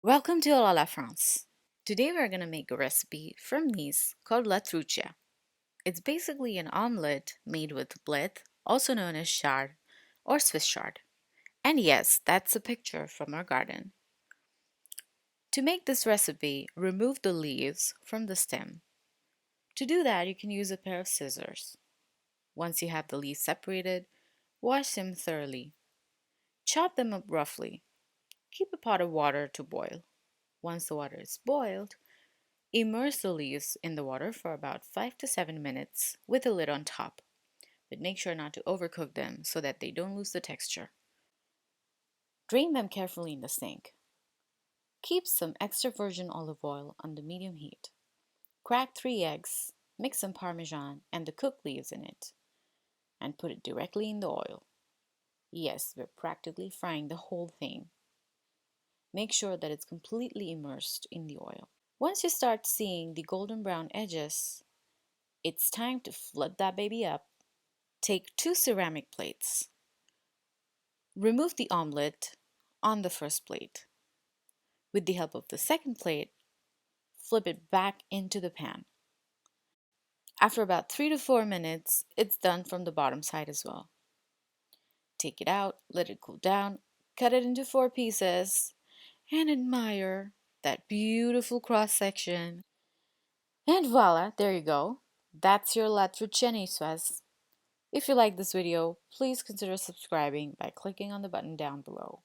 Welcome to La France. Today we're going to make a recipe from Nice called La Trouchia. It's basically an omelette made with Blettes, also known as Chard or Swiss Chard. And yes, that's a picture from our garden. To make this recipe, remove the leaves from the stem. To do that, you can use a pair of scissors. Once you have the leaves separated, wash them thoroughly. Chop them up roughly. Keep a pot of water to boil. Once the water is boiled, immerse the leaves in the water for about 5 to 7 minutes with a lid on top, but make sure not to overcook them so that they don't lose the texture. Drain them carefully in the sink. Keep some extra virgin olive oil on the medium heat. Crack 3 eggs, mix some parmesan and the cooked leaves in it, and put it directly in the oil. Yes, we're practically frying the whole thing. Make sure that it's completely immersed in the oil. Once you start seeing the golden brown edges, it's time to flip that baby up. Take 2 ceramic plates. Remove the omelette on the first plate. With the help of the second plate, flip it back into the pan. After about 3 to 4 minutes, it's done from the bottom side as well. Take it out, let it cool down, cut it into 4 pieces, and admire that beautiful cross section. And voila, there you go. That's your La Trouchia Niçoise. If you like this video, please consider subscribing by clicking on the button down below.